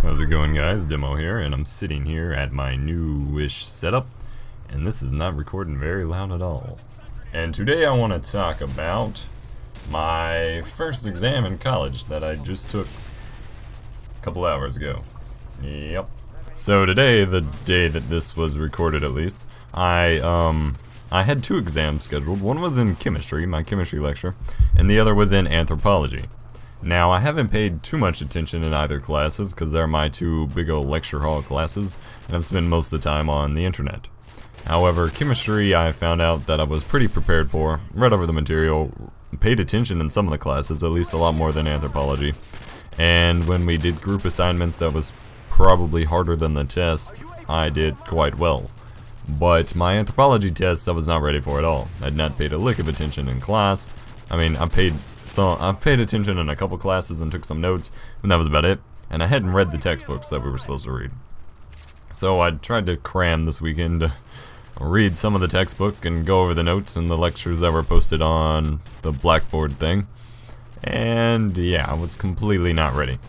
How's it going, guys? Demo here, and I'm sitting here at my newish setup, and this is not recording very loud at all. And today I want to talk about my first exam in college that I just took a couple hours ago. Yep. So today, the day that this was recorded at least, I had two exams scheduled. One was in chemistry, my chemistry lecture, and the other was in anthropology. Now, I haven't paid too much attention in either classes because they're my two big old lecture hall classes, and I've spent most of the time on the internet. However, chemistry I found out that I was pretty prepared for, read over the material, paid attention in some of the classes, at least a lot more than anthropology. And when we did group assignments that was probably harder than the test, I did quite well. But my anthropology test I was not ready for at all. I'd not paid a lick of attention in class. I mean, I paid attention in a couple classes and took some notes, and that was about it. And I hadn't read the textbooks that we were supposed to read. So I tried to cram this weekend to read some of the textbook and go over the notes and the lectures that were posted on the Blackboard thing. And yeah, I was completely not ready.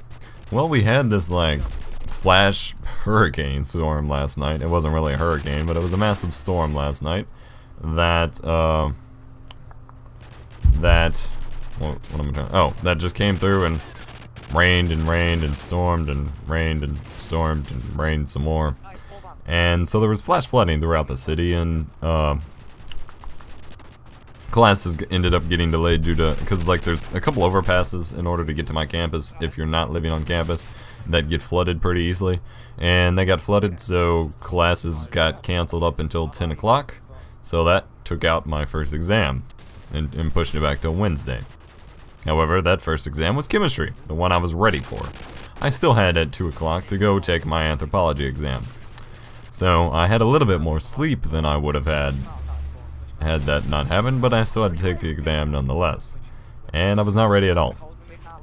Well, we had this like flash hurricane storm last night. It wasn't really a hurricane, but it was a massive storm last night that that just came through and rained and stormed and rained and stormed and rained some more. And so there was flash flooding throughout the city, and classes ended up getting delayed because like there's a couple overpasses in order to get to my campus if you're not living on campus that get flooded pretty easily, and they got flooded, so classes got canceled up until 10 o'clock. So that took out my first exam and pushed it back till Wednesday. However, that first exam was chemistry, the one I was ready for. I still had at 2 o'clock to go take my anthropology exam. So I had a little bit more sleep than I would have had that not happened, but I still had to take the exam nonetheless. And I was not ready at all.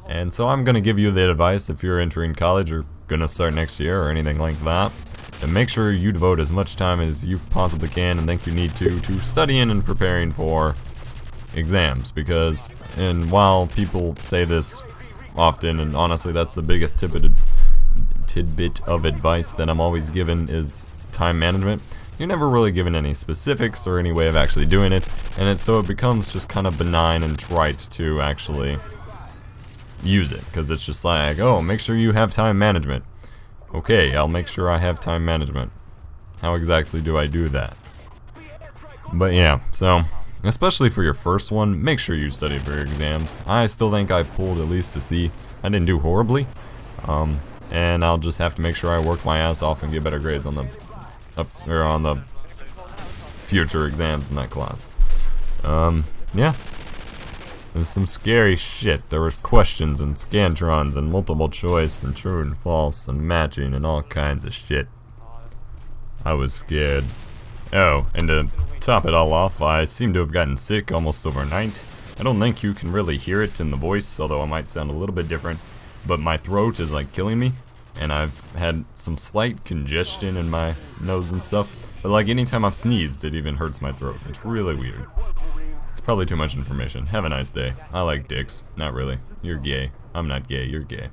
And so I'm going to give you the advice if you're entering college or going to start next year or anything like that, to make sure you devote as much time as you possibly can and think you need to studying and preparing for exams. Because, and while people say this often, and honestly that's the biggest tidbit of advice that I'm always given, is time management. You're never really given any specifics or any way of actually doing it, and so it becomes just kind of benign and trite to actually use it, because it's just like, oh, make sure you have time management. Okay, I'll make sure I have time management. How exactly do I do that? But yeah, so especially for your first one, make sure you study for your exams. I still think I pulled at least a C. I didn't do horribly, and I'll just have to make sure I work my ass off and get better grades on the future exams in that class. Yeah. There's some scary shit. There was questions and scantrons and multiple choice and true and false and matching and all kinds of shit. I was scared. Oh, and to top it all off, I seem to have gotten sick almost overnight. I don't think you can really hear it in the voice, although I might sound a little bit different, but my throat is like killing me, and I've had some slight congestion in my nose and stuff, but like anytime I've sneezed, it even hurts my throat. It's really weird. It's probably too much information. Have a nice day. I like dicks. Not really. You're gay. I'm not gay. You're gay.